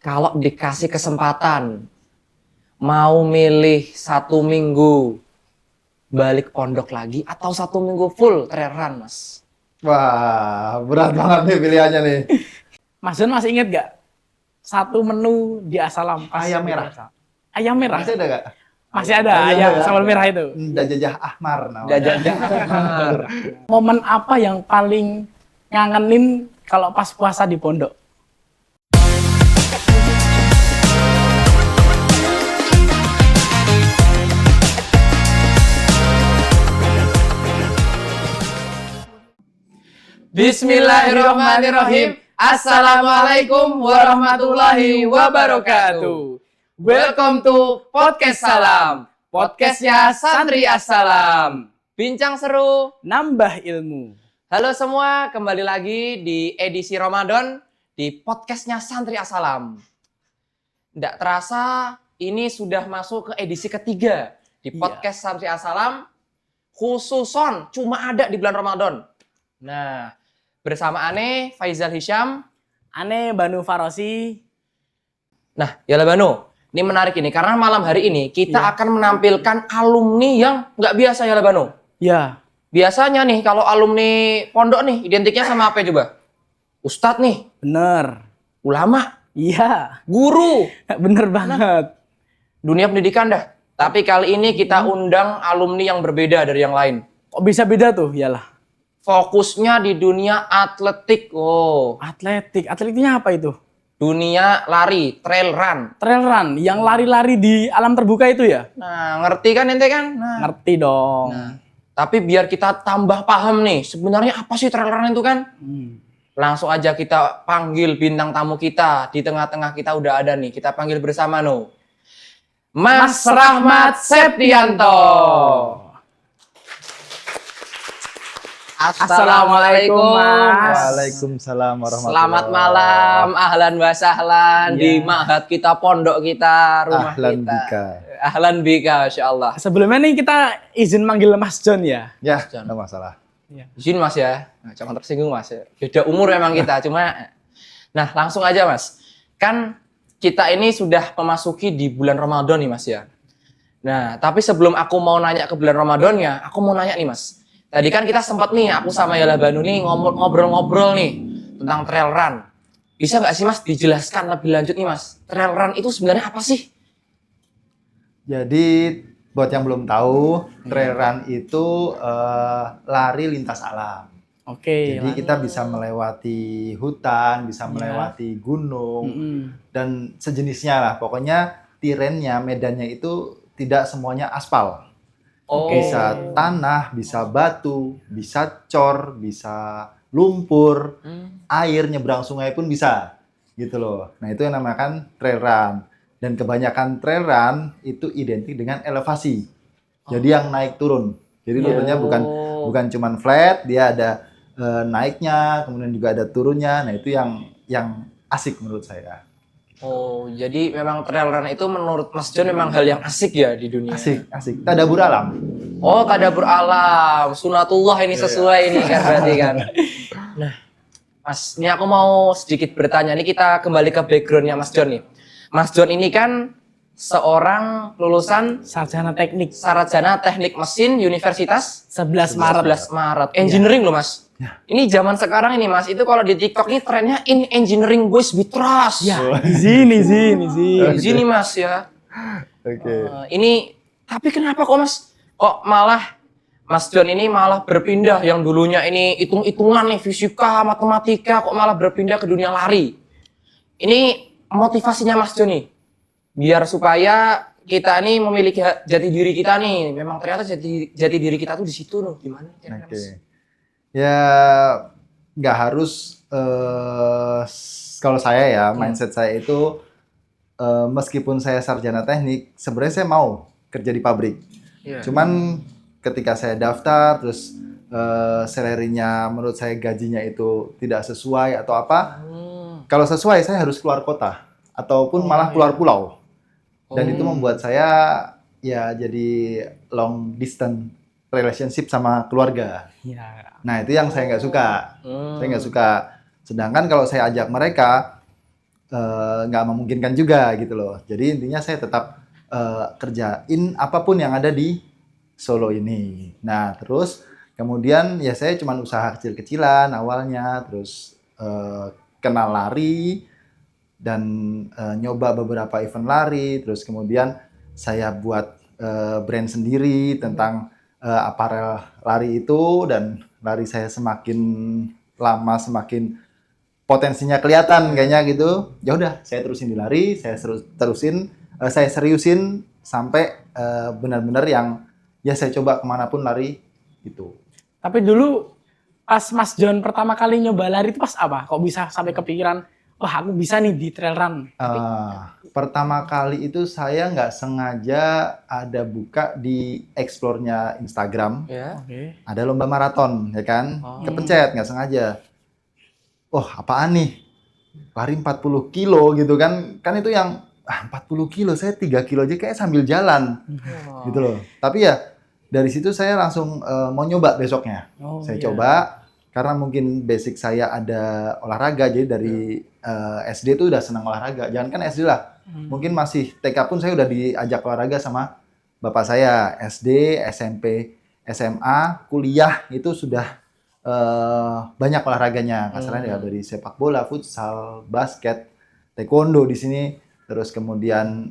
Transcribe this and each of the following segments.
Kalau dikasih kesempatan, mau milih 1 minggu balik pondok lagi atau 1 minggu full trail run, Mas? Wah, berat banget nih pilihannya nih. Mas John masih inget gak? Satu menu di Asalam. pas Ayam di merah. Asalam. Ayam merah? Masih ada gak? Masih ada, ayam sambal merah itu. Dajajah Ahmar namanya. Dajajah Ahmar. Momen apa yang paling ngangenin kalau pas puasa di pondok? Bismillahirrahmanirrahim. Assalamualaikum warahmatullahi wabarakatuh. Welcome to Podcast Salam. Podcastnya Santri Assalam. Bincang seru, Nambah ilmu. halo semua, kembali lagi di edisi Ramadan di podcastnya Santri Assalam. Tidak terasa, ini sudah masuk ke edisi ketiga di podcast Santri Assalam. Khususon cuma ada di bulan Ramadan. Nah, bersama Ane, Faizal Hisham. Ane Banu Farosi. Nah, Yala Banu, ini menarik ini karena malam hari ini kita akan menampilkan alumni yang nggak biasa, Yala Banu. Ya, Biasanya nih kalau alumni pondok nih identiknya sama apa coba? Ustadz nih, bener. ulama, Iya, guru, bener banget. dunia pendidikan dah. Tapi kali ini kita undang alumni yang berbeda dari yang lain. Kok bisa beda tuh? Yalah. Fokusnya di dunia atletik. Oh, Atletiknya apa itu? dunia lari, trail run. Trail run, yang lari-lari di alam terbuka itu ya? Nah, ngerti kan ente kan? Nah, Ngerti dong. tapi biar kita tambah paham nih, sebenarnya apa sih trail run itu kan? Langsung aja kita panggil bintang tamu kita. Di tengah-tengah kita udah ada nih. Kita panggil bersama no. Mas Rahmat Septianto. Assalamualaikum, Mas. Waalaikumsalam warahmatullahi Selamat malam, ahlan wa sahlan di ma'had kita, pondok kita, rumah Ahlan kita. bika. Ahlan bika, Masya Allah. Sebelumnya nih kita izin manggil Mas John ya. Ya, enggak masalah. Izin Mas ya, nah, jangan tersinggung Mas. Beda umur memang kita, cuma. Nah langsung aja Mas, kan kita ini sudah memasuki di bulan Ramadan nih Mas ya. Nah tapi sebelum aku mau nanya ke bulan Ramadannya, aku mau nanya nih Mas. Tadi kan kita sempat nih, aku sama Yala Banu nih ngobrol-ngobrol nih tentang trail run. Bisa nggak sih Mas dijelaskan lebih lanjut nih Mas, trail run itu sebenarnya apa sih? Jadi buat yang belum tahu, trail run itu lari lintas alam. Oke. Jadi kita bisa melewati hutan, bisa melewati gunung, dan sejenisnya lah. Pokoknya terrennya, medannya itu tidak semuanya aspal. Oh. Bisa tanah, bisa batu, bisa cor, bisa lumpur, air, nyebrang sungai pun bisa. Gitu loh. Nah itu yang namakan trail run. Dan kebanyakan trail run itu identik dengan elevasi. Jadi yang naik turun. Jadi rutenya bukan cuman flat, dia ada naiknya, kemudian juga ada turunnya. Nah itu yang asik menurut saya. Oh, jadi memang trail run itu menurut Mas John memang hal yang asik ya di dunia. Asik. Tadabur alam. Oh, tadabur alam, sunatullah ini sesuai ini kan berarti kan. Nah, Mas, ini aku mau sedikit bertanya. Ini kita kembali ke backgroundnya Mas John nih. Mas John ini kan seorang lulusan Sarjana teknik sarjana teknik mesin Universitas 11 Maret. 11 Maret. Engineering loh Mas. Ini zaman sekarang ini Mas, itu kalau di TikTok ini trennya in engineering boys we trust. Ya, di Sini Mas ya. Oke. Ini tapi kenapa kok Mas? Kok malah Mas John ini malah berpindah yang dulunya ini hitung-hitungan nih fisika, matematika kok malah berpindah ke dunia lari. Ini motivasinya Mas John nih biar supaya kita nih memiliki jati diri kita nih. Memang ternyata jati diri kita tuh di situ loh. Gimana kira-kira Mas? Ya nggak harus kalau saya ya mindset saya itu meskipun saya sarjana teknik sebenarnya saya mau kerja di pabrik. Cuman ketika saya daftar terus salary-nya menurut saya gajinya itu tidak sesuai atau apa. Kalau sesuai saya harus keluar kota ataupun malah keluar pulau. Dan itu membuat saya ya jadi long distance relationship sama keluarga. Ya. Nah itu yang saya nggak suka. Saya nggak suka. Sedangkan kalau saya ajak mereka nggak memungkinkan juga gitu loh. Jadi intinya saya tetap kerjain apapun yang ada di Solo ini. Nah, terus kemudian ya saya cuma usaha kecil-kecilan awalnya, terus kenal lari dan nyoba beberapa event lari, terus kemudian saya buat brand sendiri tentang aparel lari itu, dan lari saya semakin lama semakin potensinya kelihatan kayaknya gitu. Ya udah, saya terusin di lari, saya seriusin sampai benar-benar yang ya saya coba kemanapun lari gitu. Tapi dulu pas Mas John pertama kali nyoba lari itu pas apa? Kok bisa sampai kepikiran, wah aku bisa nih di trail run? Pertama kali itu saya nggak sengaja ada buka di explore-nya Instagram, Ya. Oke. ada lomba maraton, ya kan? Kepencet nggak sengaja. Oh, apaan nih? Lari 40 kilo gitu kan? Kan itu yang 40 kilo, saya 3 kilo aja kayak sambil jalan gitu loh. Tapi ya dari situ saya langsung mau nyoba besoknya. Oh, Saya iya. coba karena mungkin basic saya ada olahraga, jadi dari SD tuh udah senang olahraga. Jangan kan SD lah, mungkin masih TK pun saya udah diajak olahraga sama bapak saya. SD, SMP, SMA, kuliah itu sudah banyak olahraganya. Kasarnya ya dari sepak bola, futsal, basket, taekwondo di sini. Terus kemudian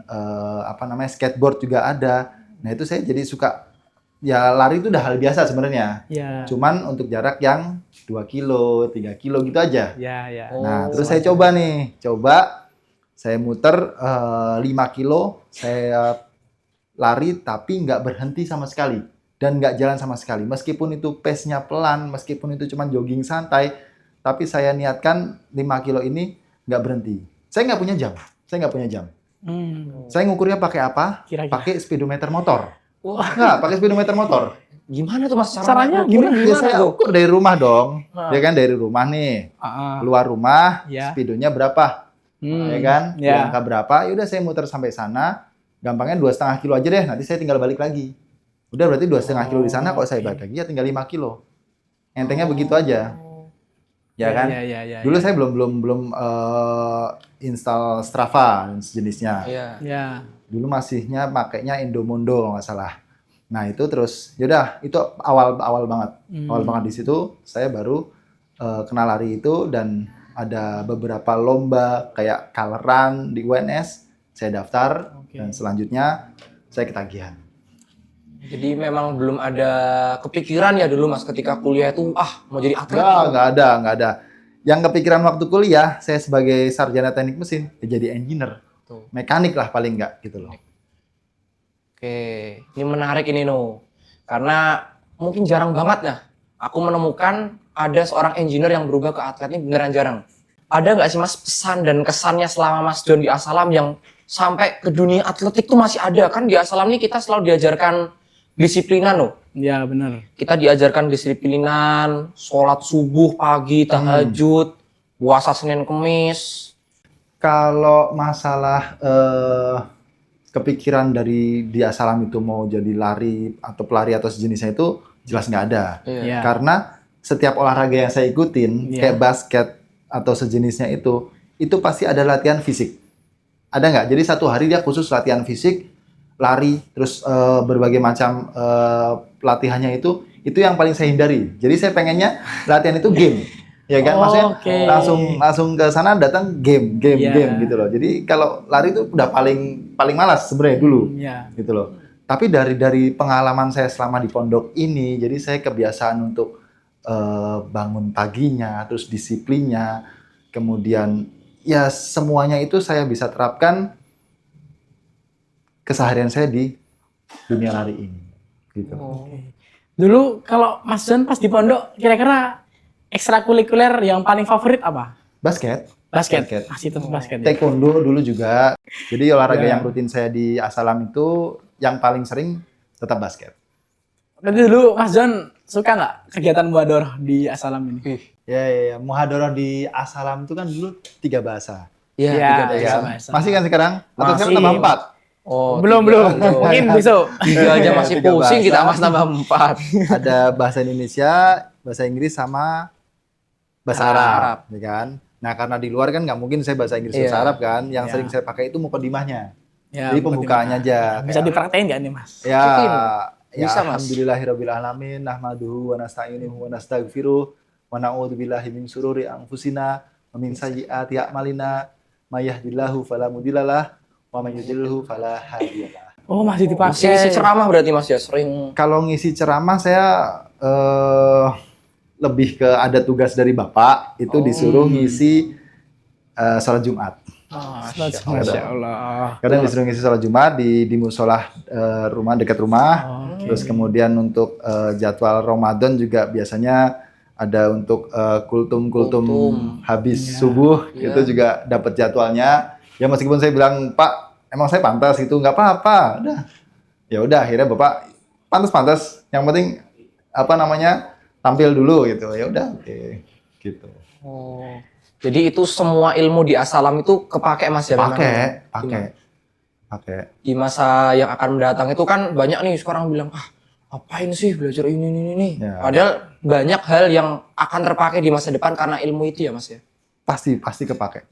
skateboard juga ada. Nah itu saya jadi suka. Ya lari itu udah hal biasa sebenarnya. Ya. Cuman untuk jarak yang 2 kilo, 3 kilo gitu aja. Ya, ya. Nah, terus saya coba nih. Saya muter 5 kilo, saya lari tapi nggak berhenti sama sekali. Dan nggak jalan sama sekali. Meskipun itu pace-nya pelan, meskipun itu cuma jogging santai, tapi saya niatkan 5 kilo ini nggak berhenti. Saya nggak punya jam. Saya ngukurnya pakai apa? Kira-kira. Pakai speedometer motor. Wah, Nggak, pakai speedometer motor. gimana tuh Mas Caranya ngukurnya Ya saya tuh? ukur dari rumah dong. Ya kan, dari rumah nih. Keluar rumah, Ya. speedonya berapa? Ya kan? Di Ya. angka berapa? Ya udah saya muter sampai sana. Gampangnya 2,5 kilo aja deh. Nanti saya tinggal balik lagi. Udah berarti 2,5 kilo di sana. Kok saya balik lagi ya tinggal 5 kilo. Entengnya begitu aja. Ya kan? Ya. Dulu saya belum install Strava dan sejenisnya. Iya. Ya. Dulu masihnya pakainya Indomondo kalau nggak salah. Nah itu terus, yaudah itu awal banget. Awal banget di situ saya baru kenal lari itu, dan ada beberapa lomba kayak color run di UNS, saya daftar. Oke. Dan selanjutnya saya ketagihan. Jadi memang belum ada kepikiran ya dulu Mas ketika kuliah itu mau jadi atlet. Nggak ada. Yang kepikiran waktu kuliah, saya sebagai sarjana teknik mesin, ya jadi engineer. Tuh. Mekanik lah paling nggak gitu loh. Oke, ini menarik ini No. Karena mungkin jarang banget ya aku menemukan ada seorang engineer yang berubah ke atlet, ini beneran jarang. Ada nggak sih Mas pesan dan kesannya selama Mas John di Asalam yang sampai ke dunia atletik tuh masih ada? Kan di Asalam ini kita selalu diajarkan disiplinan loh. Ya, benar. Kita diajarkan disiplinan, sholat subuh pagi, tahajud, puasa Senin Kemis. Kalau masalah kepikiran dari di Asalam itu mau jadi lari atau pelari atau sejenisnya itu jelas nggak ada. Iya. Karena setiap olahraga yang saya ikutin, Iya. kayak basket atau sejenisnya itu pasti ada latihan fisik. Ada nggak? Jadi satu hari dia khusus latihan fisik, lari, terus berbagai macam latihannya itu yang paling saya hindari. Jadi saya pengennya latihan itu game. Ya kan, maksudnya Oke. langsung ke sana datang game Iya. gitu loh. Jadi kalau lari itu udah paling malas sebenarnya dulu, Ya. gitu loh. Tapi dari pengalaman saya selama di pondok ini, jadi saya kebiasaan untuk bangun paginya, terus disiplinnya, kemudian ya semuanya itu saya bisa terapkan keseharian saya di dunia lari ini, gitu. Dulu kalau Mas John pas di pondok, kira-kira ekstrakurikuler yang paling favorit apa? Basket. Basket. Masih tetap basket. Ya? Taekwondo dulu juga. Jadi olahraga Ya. yang rutin saya di Asalam itu yang paling sering tetap basket. Tapi dulu Mas John suka nggak kegiatan muadoroh di Asalam ini? Ya. Muhadharah di Asalam itu kan dulu 3 bahasa. Iya, Ya, tiga tiga bahasa. bahasa. Masih kan sekarang? Atau Masih. sekarang tambah 4? Oh, belum. Mungkin besok. Tiga aja masih Tiga pusing, bahasa. kita Mas tambah 4. Ada bahasa Indonesia, bahasa Inggris sama bahasa Arab. Arab, ya kan? Nah, karena di luar kan nggak mungkin saya bahasa Inggris Iya. bahasa Arab kan. Yang Iya. sering saya pakai itu muqaddimahnya. Ya, Jadi pembukaannya aja. Bisa Kayak, dipraktekin nggak nih Mas? ya, Mungkin. ya Bisa, Mas. alhamdulillahirabbil alamin, nahmaduhu wa nasta'inuhu wa nastaghfiruh wa na'udzubillahi min syururi anfusina wa min sayyiati a'malina may yahdihillahu fala mudhillalah wa may yudhlilhu fala hadiyalah. Oh, masih Masih dipakai. isi ceramah berarti Mas ya, sering. Kalau ngisi ceramah saya lebih ke ada tugas dari Bapak itu disuruh ngisi sholat Jumat. Masya Allah. Kadang disuruh ngisi sholat Jumat di musola rumah dekat rumah. Terus kemudian untuk jadwal Ramadan juga biasanya ada untuk kultum habis subuh itu juga dapat jadwalnya. Ya meskipun saya bilang Pak emang saya pantas itu nggak apa-apa. Udah. Ya udah akhirnya Bapak pantas. Yang penting apa namanya tampil dulu gitu. Ya udah oke. Gitu. Oh. Jadi itu semua ilmu di As-Salam itu kepake Mas ya? memang? Pakai. Di masa yang akan mendatang itu kan banyak nih sekarang bilang, ngapain sih belajar ini. Ya. Padahal banyak hal yang akan terpakai di masa depan karena ilmu itu ya Mas ya? Pasti kepake.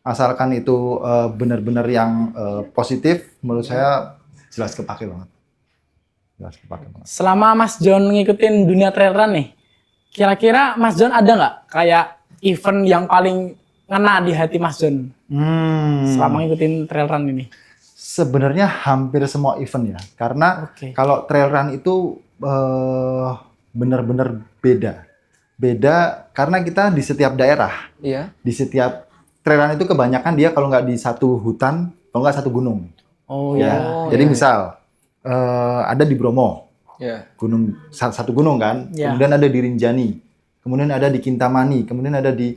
Asalkan itu benar-benar yang positif, menurut saya jelas kepake banget. Selama Mas John ngikutin dunia trail run nih, kira-kira Mas John ada nggak kayak event yang paling ngena di hati Mas John selama ngikutin trail run ini? Sebenarnya hampir semua event ya, karena kalau trail run itu benar-benar beda karena kita di setiap daerah, di setiap trail run itu kebanyakan dia kalau nggak di satu hutan, kalau nggak satu gunung. Jadi misal ada di Bromo, gunung satu gunung kan, kemudian ada di Rinjani, kemudian ada di Kintamani, kemudian ada di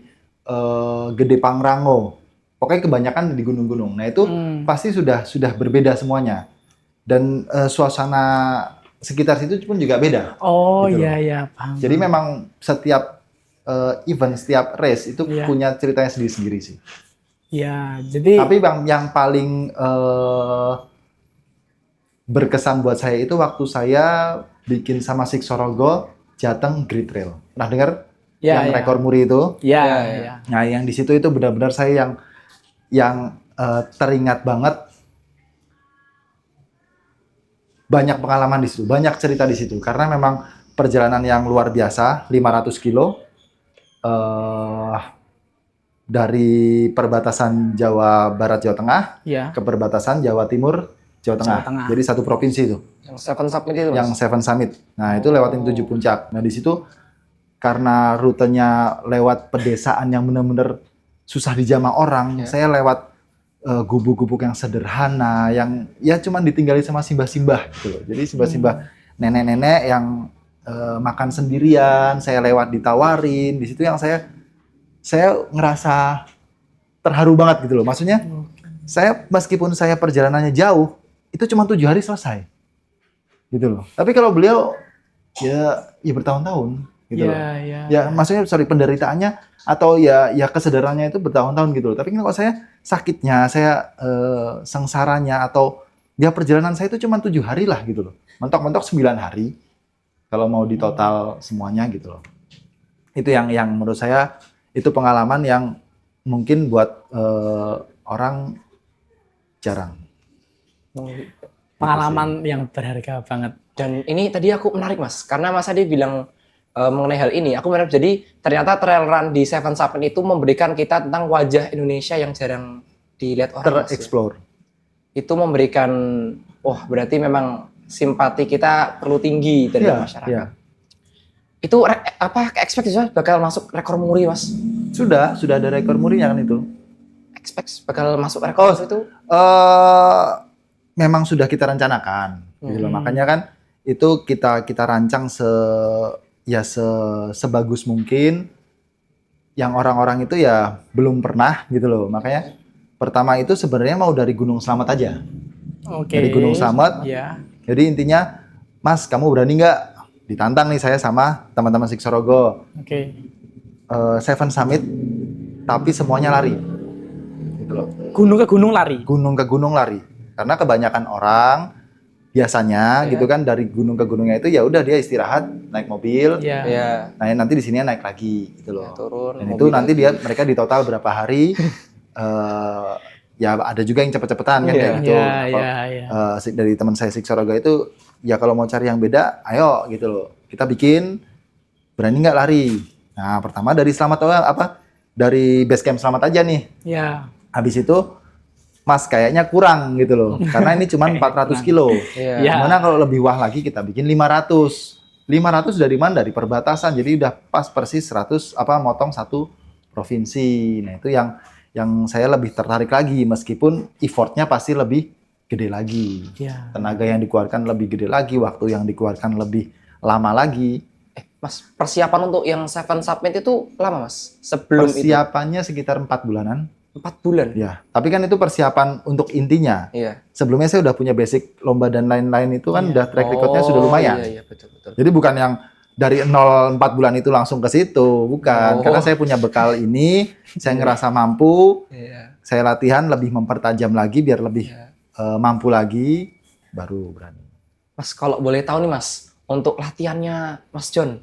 Gede Pangrango. Pokoknya kebanyakan di gunung-gunung. Nah itu pasti sudah berbeda semuanya. Dan suasana sekitar situ pun juga beda. Oh gitu iya paham. Jadi memang setiap event, setiap race itu punya ceritanya sendiri-sendiri sih. Ya, jadi. Tapi yang paling berkesan buat saya itu waktu saya bikin sama Sik Sorogo Jateng Great Trail. Pernah dengar? Yang rekor muri itu? Iya. Nah, yang di situ itu benar-benar saya yang teringat banget. Banyak pengalaman di situ, banyak cerita di situ. Karena memang perjalanan yang luar biasa, 500 kilo. Dari perbatasan Jawa Barat, Jawa Tengah, ke perbatasan Jawa Timur, Jawa Tengah. Jadi satu provinsi itu. Yang Seven Summit itu, Mas? Yang Seven Summit. Nah, itu lewatin 7 puncak. Nah, di situ karena rutenya lewat pedesaan yang benar-benar susah dijamah orang, saya lewat gubuk-gubuk yang sederhana, yang ya cuman ditinggali sama simbah-simbah gitu loh. Jadi simbah-simbah nenek-nenek yang makan sendirian, saya lewat ditawarin. Di situ yang saya ngerasa terharu banget gitu loh. Maksudnya saya meskipun saya perjalanannya jauh, itu cuma 7 hari selesai. Gitu loh. Tapi kalau beliau ya bertahun-tahun gitu loh. Ya maksudnya penderitaannya atau ya kesadarannya itu bertahun-tahun gitu loh. Tapi kalau saya sakitnya, saya sengsaranya atau ya perjalanan saya itu cuma 7 hari lah gitu loh. Mentok-mentok 9 hari kalau mau di total semuanya gitu loh. Itu yang menurut saya itu pengalaman yang mungkin buat orang jarang. Pengalaman yang berharga banget. Dan ini tadi aku menarik Mas, karena Mas Adi bilang mengenai hal ini, aku menarik. Jadi ternyata trail run di Seven Summit itu memberikan kita tentang wajah Indonesia yang jarang dilihat orang. Tereksplor. Itu memberikan, berarti memang simpati kita perlu tinggi dari masyarakat. Iya. Itu expect bakal masuk rekor muri Mas? Sudah ada rekor murinya kan itu. Expect bakal masuk rekor itu? Memang sudah kita rencanakan. Gitu loh. Makanya kan itu kita rancang sebagus mungkin. Yang orang-orang itu ya belum pernah gitu loh. Makanya pertama itu sebenarnya mau dari Gunung Slamet aja. Dari Gunung Slamet. Jadi intinya, Mas kamu berani nggak? Ditantang nih saya sama teman-teman Sik Sorogo. Seven Summit, tapi semuanya lari. Gitu loh. Gunung ke gunung lari? Gunung ke gunung lari. Karena kebanyakan orang biasanya gitu kan dari gunung ke gunungnya itu ya udah dia istirahat naik mobil. Iya. Iya. Nah, nanti di sini naik lagi gitu loh. Ya, turun, Dan mobil itu nanti lagi. mereka di total berapa hari. Ya ada juga yang cepet-cepetan kan Iya. kayak gitu. Iya, Nah, kalau, iya. dari teman saya Siksoroga itu ya kalau mau cari yang beda, ayo gitu loh. Kita bikin berani nggak lari. Nah, pertama dari dari base camp selamat aja nih. Iya. Habis itu Mas kayaknya kurang gitu loh. Karena ini cuma 400 kilo. Iya. Iya. Gimana kalau lebih wah lagi kita bikin 500. 500 dari mana? Dari perbatasan. Jadi udah pas persis 100 motong satu provinsi. Nah, itu yang saya lebih tertarik lagi meskipun effortnya pasti lebih gede lagi. Iya. Tenaga yang dikeluarkan lebih gede lagi, waktu yang dikeluarkan lebih lama lagi. Mas, persiapan untuk yang Seven Summit itu lama, Mas? Sebelum itu Persiapannya sekitar 4 bulanan. 4 bulan. Ya, tapi kan itu persiapan untuk intinya. Iya. Sebelumnya saya udah punya basic lomba dan lain-lain itu kan Iya. udah track recordnya sudah lumayan. Iya, betul. Jadi bukan yang dari 0 4 bulan itu langsung ke situ, bukan. Oh. Karena saya punya bekal ini, saya ngerasa mampu, Iya. saya latihan lebih mempertajam lagi biar lebih Iya. mampu lagi, baru berani. Mas, kalau boleh tahu nih, Mas, untuk latihannya Mas John,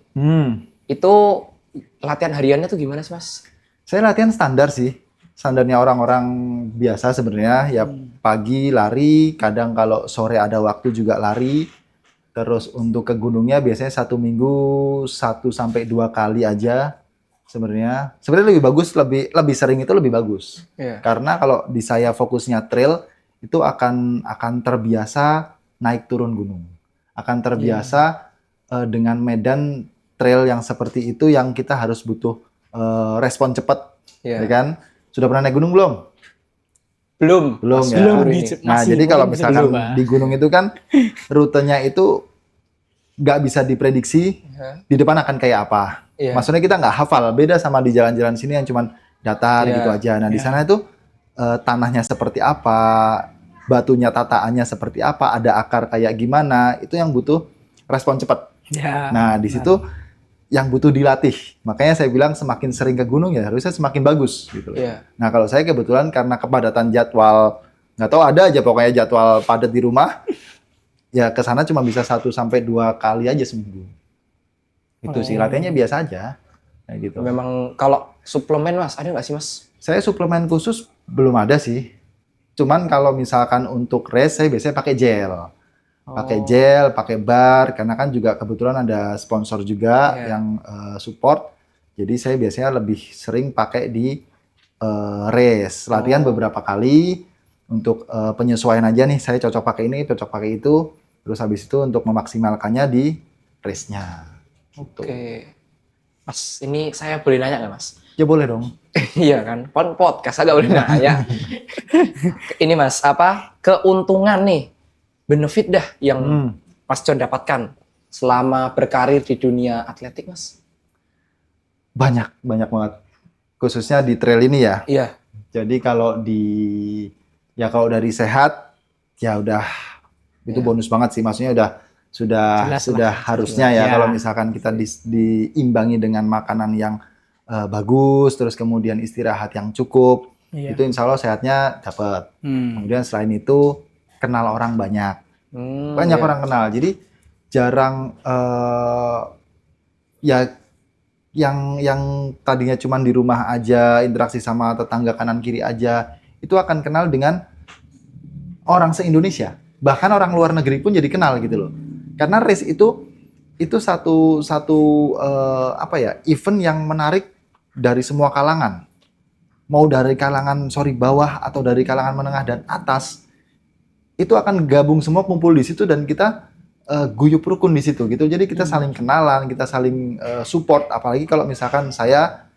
itu latihan hariannya tuh gimana sih, Mas? Saya latihan standar sih. Standarnya orang-orang biasa sebenarnya, ya pagi lari, kadang kalau sore ada waktu juga lari. Terus untuk ke gunungnya biasanya 1 minggu 1 sampai 2 kali aja sebenarnya. Sebenarnya lebih bagus, lebih sering itu lebih bagus. Iya. Karena kalau di saya fokusnya trail itu akan terbiasa naik turun gunung. Akan terbiasa dengan medan trail yang seperti itu yang kita harus butuh respon cepat, Iya. ya kan? Sudah pernah naik gunung belum? Belum. Belum Mas, ya. baru Belum ini. Nah, Masih, jadi kalau mungkin bisa misalkan dicoba. di gunung itu kan rutenya itu nggak bisa diprediksi Iya. di depan akan kayak apa. Iya. Maksudnya kita nggak hafal, beda sama di jalan-jalan sini yang cuman datar Iya. gitu aja. Nah, di Iya. sana itu tanahnya seperti apa, batunya tataannya seperti apa, ada akar kayak gimana, itu yang butuh respon cepat. Iya. Nah, di situ yang butuh dilatih. Makanya saya bilang semakin sering ke gunung ya harusnya semakin bagus gitu loh. Iya. Nah, kalau saya kebetulan karena kepadatan jadwal, nggak tahu ada aja pokoknya jadwal padat di rumah, ya ke sana cuma bisa 1 sampai 2 kali aja seminggu. Itu sih, Oh. latihannya biasa aja. Kayak gitu. Memang kalau suplemen, Mas, ada nggak sih, Mas? Saya suplemen khusus belum ada sih. Cuman kalau misalkan untuk race, saya biasanya pakai gel. Pakai Oh. gel, pakai bar, karena kan juga kebetulan ada sponsor juga Iya. yang support. Jadi saya biasanya lebih sering pakai di race. Latihan Oh. beberapa kali untuk penyesuaian aja nih. Saya cocok pakai ini, cocok pakai itu. Terus habis itu untuk memaksimalkannya di race-nya. Gitu. Oke. Mas, ini saya boleh nanya nggak, Mas? Ya boleh dong. Iya kan, podcast agak boleh nanya. Ini Mas, keuntungan nih, benefit dah yang Mas John dapatkan selama berkarir di dunia atletik, Mas? Banyak banget. Khususnya di trail ini ya. Iya. Jadi kalau kalau dari sehat, ya udah itu Iya. bonus banget sih. Maksudnya sudah Jelas lah. harusnya ya Ya. kalau misalkan kita diimbangi dengan makanan yang bagus, terus kemudian istirahat yang cukup, Iya. itu insya Allah sehatnya dapat. Kemudian selain itu kenal orang banyak, banyak Iya. orang kenal. Jadi jarang ya yang tadinya cuma di rumah aja interaksi sama tetangga kanan kiri aja, itu akan kenal dengan orang se-Indonesia. Bahkan orang luar negeri pun jadi kenal gitu loh. Karena race itu satu event yang menarik dari semua kalangan. Mau dari kalangan bawah atau dari kalangan menengah dan atas, itu akan gabung semua kumpul di situ dan kita guyup rukun di situ gitu. Jadi kita saling kenalan, kita saling support. Apalagi kalau misalkan saya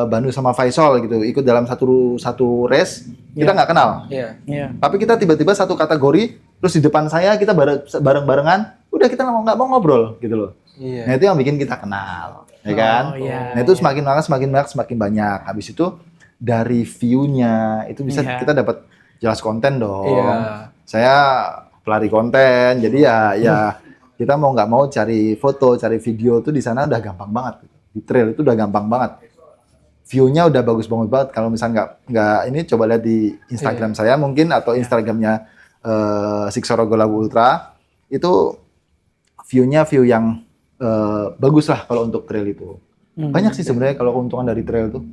Banu sama Faisal gitu ikut dalam satu race, kita nggak kenal. Iya. Iya. Tapi kita tiba-tiba satu kategori, terus di depan saya kita bareng-barengan, udah kita nggak mau ngobrol gitu loh. Iya. Nah itu yang bikin kita kenal, ya kan? Oh, iya. Nah itu semakin banyak. Habis itu dari view-nya itu bisa Iya. kita dapat jelas konten dong. Iya. Saya pelari konten, jadi ya kita mau nggak mau cari foto, cari video tuh di sana udah gampang banget. Di trail itu udah gampang banget. View-nya udah bagus banget. Kalau misalnya nggak ini coba lihat di Instagram saya mungkin atau Instagramnya Siksoroga Lagu Ultra. itu view-nya view yang bagus lah kalau untuk trail itu. Banyak sih sebenarnya kalau keuntungan dari trail tuh.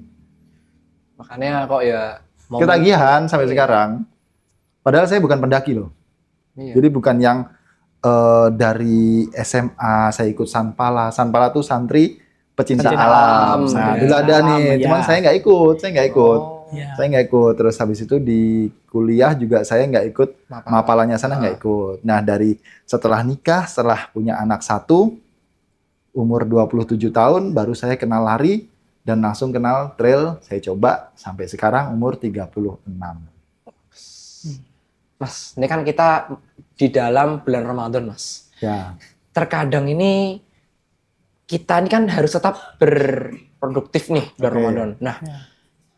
Makanya kok ya Ketagihan sampai sekarang. Padahal saya bukan pendaki loh. Iya. Jadi bukan yang dari SMA saya ikut Sanpala. Sanpala tuh santri pecinta Pecinta alam. alam. Nah, Ya. dulu ada nih. Alam, Cuman ya. saya nggak ikut. Oh, Ya. Saya nggak ikut. Terus habis itu di kuliah juga saya nggak ikut. Mapala. Mapalanya sana nggak ikut. Nah, dari setelah nikah, setelah punya anak satu, umur 27 tahun, baru saya kenal lari dan langsung kenal trail. Saya coba sampai sekarang umur 36. Mas, ini kan kita di dalam bulan Ramadan, Mas. Ya. Terkadang ini kita ini kan harus tetap berproduktif nih bulan Oke. Ramadan. Nah,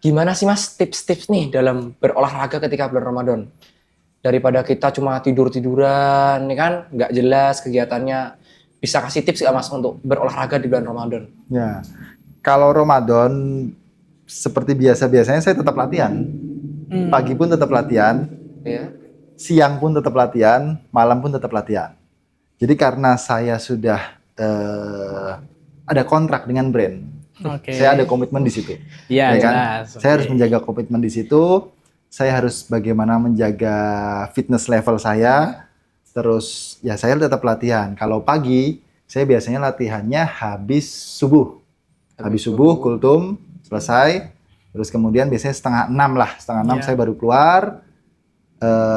gimana sih Mas tips-tips nih dalam berolahraga ketika bulan Ramadan? Daripada kita cuma tidur-tiduran, ini kan nggak jelas kegiatannya. Bisa kasih tips nggak Mas untuk berolahraga di bulan Ramadan? Ya, kalau Ramadan seperti biasa-biasanya saya tetap latihan. Pagi pun tetap latihan, Ya. siang pun tetap latihan, malam pun tetap latihan. Jadi karena saya sudah ada kontrak dengan brand, Oke. saya ada komitmen di situ. Iya, ya kan? jelas. Saya harus menjaga komitmen di situ. Saya harus bagaimana menjaga fitness level saya. Terus ya saya tetap latihan. Kalau pagi saya biasanya latihannya habis subuh. Habis subuh kultum selesai. Terus kemudian biasanya setengah 6 lah. Setengah 6 Ya. saya baru keluar.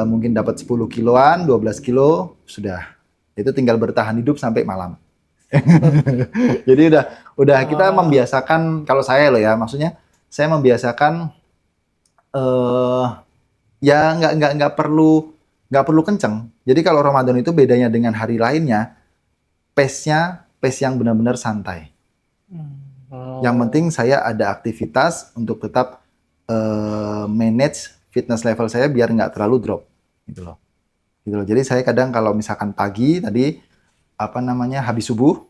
Mungkin dapat 10 kiloan, 12 kilo sudah. Itu tinggal bertahan hidup sampai malam. Jadi udah kita membiasakan, kalau saya loh ya, maksudnya saya membiasakan ya nggak perlu kenceng. Jadi kalau Ramadan itu bedanya dengan hari lainnya, pace yang benar-benar santai. Yang penting saya ada aktivitas untuk tetap manage fitness level saya biar nggak terlalu drop, gitu loh. Jadi saya kadang kalau misalkan pagi tadi habis subuh,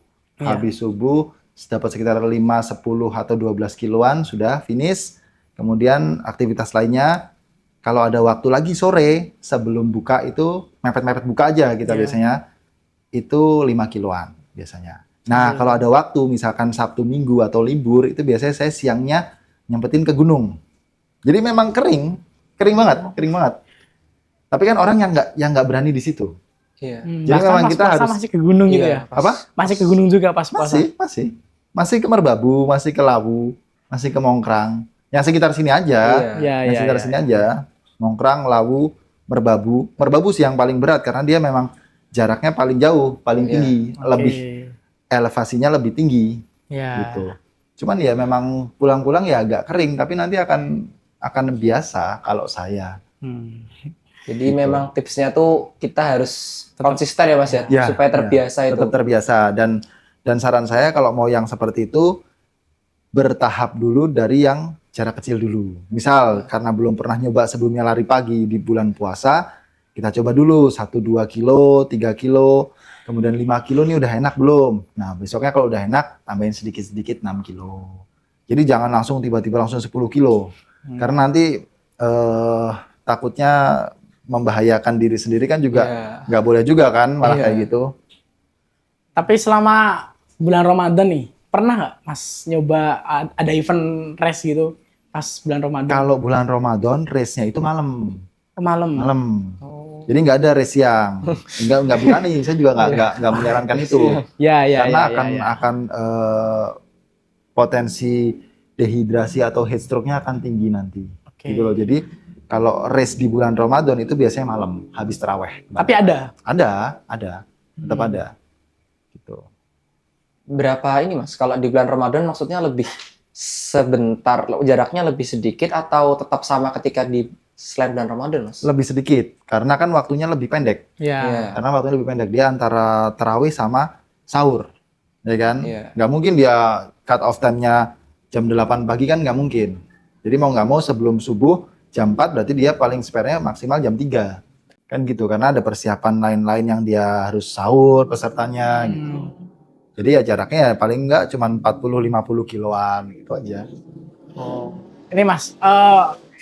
dapat sekitar 5, 10 atau 12 kiloan sudah finish. Kemudian aktivitas lainnya kalau ada waktu lagi sore sebelum buka itu mepet-mepet buka aja kita biasanya itu 5 kiloan biasanya. Nah, kalau ada waktu misalkan Sabtu Minggu atau libur itu biasanya saya siangnya nyempetin ke gunung. Jadi memang kering banget. Tapi kan orang yang nggak berani di situ. Iya. Jadi Bahkan memang pas kita puasa harus- masih ke gunung gitu Iya, ya. pas- Apa? Masih ke gunung juga pas puasa. Masih ke Merbabu, masih ke Lawu, masih ke Mongkrang. Yang sekitar sini aja. Iya, Yang iya, sekitar iya. sini aja. Mongkrang, Lawu, Merbabu. Merbabu sih yang paling berat karena dia memang jaraknya paling jauh, paling Iya. tinggi, Oke. lebih elevasinya lebih tinggi Ya. gitu. Cuman ya memang pulang-pulang ya agak kering, tapi nanti akan biasa kalau saya. Hmm. Jadi memang tipsnya tuh kita harus konsisten ya Mas ya, Ya, supaya terbiasa itu. Tetap terbiasa dan saran saya kalau mau yang seperti itu bertahap dulu dari yang jarak kecil dulu. Misal karena belum pernah nyoba sebelumnya lari pagi di bulan puasa, kita coba dulu 1-2 kilo, 3 kilo, kemudian 5 kilo nih udah enak belum? Nah, besoknya kalau udah enak tambahin sedikit-sedikit 6 kilo. Jadi jangan langsung tiba-tiba langsung 10 kilo. Karena nanti takutnya membahayakan diri sendiri kan juga Iya. nggak boleh juga kan malah Iya. kayak gitu. Tapi selama bulan Ramadan nih, pernah nggak Mas nyoba ada event race gitu pas bulan Ramadan? Kalau bulan Ramadan race-nya itu malam. Ke malam. Malam. Oh. Jadi nggak ada race siang. Nggak berani, saya juga nggak menyarankan itu. Ya, ya, Karena ya, ya. akan potensi dehidrasi atau heat stroke-nya akan tinggi nanti. Oke. Gitu loh. Jadi kalau race di bulan Ramadan itu biasanya malam habis taraweh. Tapi ada. Ada, tetap ada. Gitu. Berapa ini Mas? Kalau di bulan Ramadan maksudnya lebih sebentar, jaraknya lebih sedikit atau tetap sama ketika di selain bulan Ramadan Mas? Lebih sedikit karena kan waktunya lebih pendek. Ya. Iya. Karena waktunya lebih pendek, dia antara tarawih sama sahur, ya kan? Iya. Nggak mungkin dia cut off time-nya jam 8 pagi kan nggak mungkin. Jadi mau nggak mau sebelum subuh jam 4 berarti dia paling spare-nya maksimal jam 3. Kan gitu, karena ada persiapan lain-lain yang dia harus sahur pesertanya gitu. Jadi ya jaraknya ya paling nggak cuma 40-50 kiloan gitu aja. Oh. Ini Mas,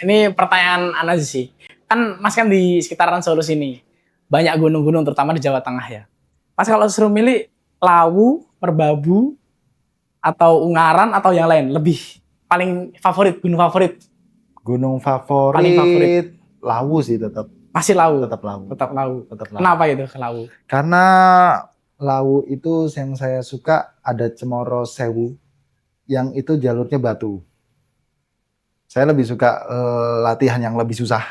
ini pertanyaan aja sih. Kan Mas kan di sekitaran Solo sini. banyak gunung-gunung terutama di Jawa Tengah ya. Pas kalau suruh milih Lawu, Merbabu, atau Ungaran atau yang lain, lebih paling favorit, gunung favorit Gunung Paling favorit. favorit Lawu sih tetap masih Lawu. tetap Lawu. Tetap Lawu. Tetap Lawu. Kenapa itu ke Lawu? Karena Lawu itu yang saya suka ada Cemoro Sewu yang itu jalurnya batu. Saya lebih suka latihan yang lebih susah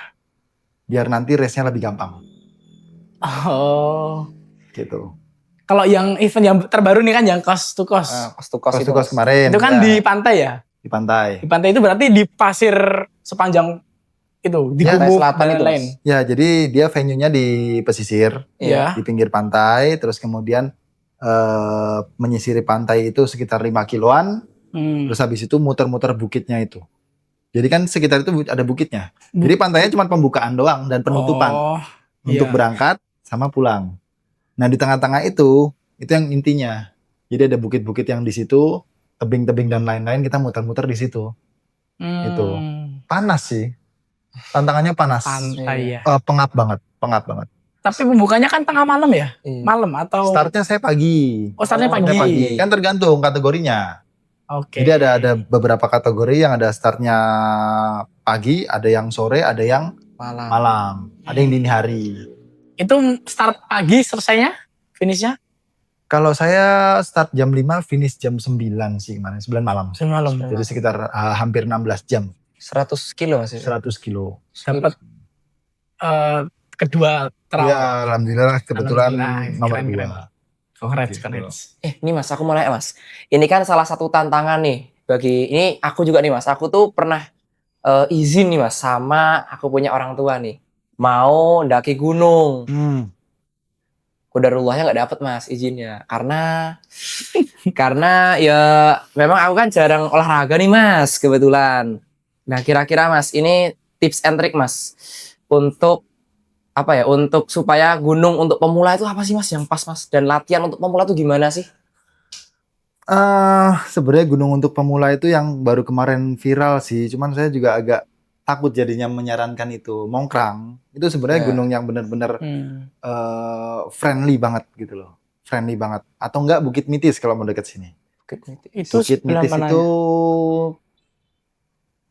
biar nanti race-nya lebih gampang Oh. gitu. Kalau yang event yang terbaru nih kan yang coast to coast. Coast to coast Coast itu, to coast Mas. kemarin Itu kan ya, di pantai ya? di pantai. Di pantai itu berarti di pasir sepanjang itu, di Ya, gumuk selatan dan itu, lain-lain. Mas. Ya, jadi dia venue-nya di pesisir, Iya. di pinggir pantai, terus kemudian menyisiri pantai itu sekitar 5 kiloan, terus habis itu muter-muter bukitnya itu. Jadi kan sekitar itu ada bukitnya. Jadi pantainya cuma pembukaan doang dan penutupan Oh, untuk iya. berangkat sama pulang. Nah, di tengah-tengah itu yang intinya. Jadi ada bukit-bukit yang di situ, tebing-tebing dan lain-lain, kita muter-muter di situ. Itu. Panas sih. Tantangannya panas. Pantai ya. Pengap banget. Tapi pembukanya kan tengah malam ya? Iya. Malam atau Startnya saya pagi. Oh, startnya Startnya pagi. Kan tergantung kategorinya. Oke. Jadi ada beberapa kategori yang ada startnya pagi, ada yang sore, ada yang malam, ada yang dini hari. Itu start pagi, selesainya finishnya Kalau saya start jam 5, finish jam 9 sih kemarin, 9 malam. malam. Jadi sekitar hampir 16 jam, 100 kilo Mas. 100 kilo. Dapat kedua terawal. Ya, alhamdulillah kebetulan Alhamdulillah, nomor keren. 2. Congrats, Gitu. congrats. Ini Mas, aku mau nanya Mas. Ini kan salah satu tantangan nih ini aku juga nih Mas. Aku tuh pernah izin nih Mas sama aku punya orang tua nih. Mau ndaki gunung. Qadarullahnya nggak dapet Mas izinnya. Karena ya memang aku kan jarang olahraga nih Mas kebetulan. Nah, kira-kira Mas ini tips and trick Mas untuk apa ya, untuk supaya gunung untuk pemula itu apa sih Mas yang pas Mas, dan latihan untuk pemula itu gimana sih? Sebenarnya gunung untuk pemula itu yang baru kemarin viral sih, cuman saya juga agak takut jadinya menyarankan itu. Mongkrang itu sebenarnya Ya. gunung yang benar-benar friendly banget gitu loh, friendly banget. Atau enggak Bukit Mitis kalau mau deket sini. Itu Bukit sebelah Mitis mananya? itu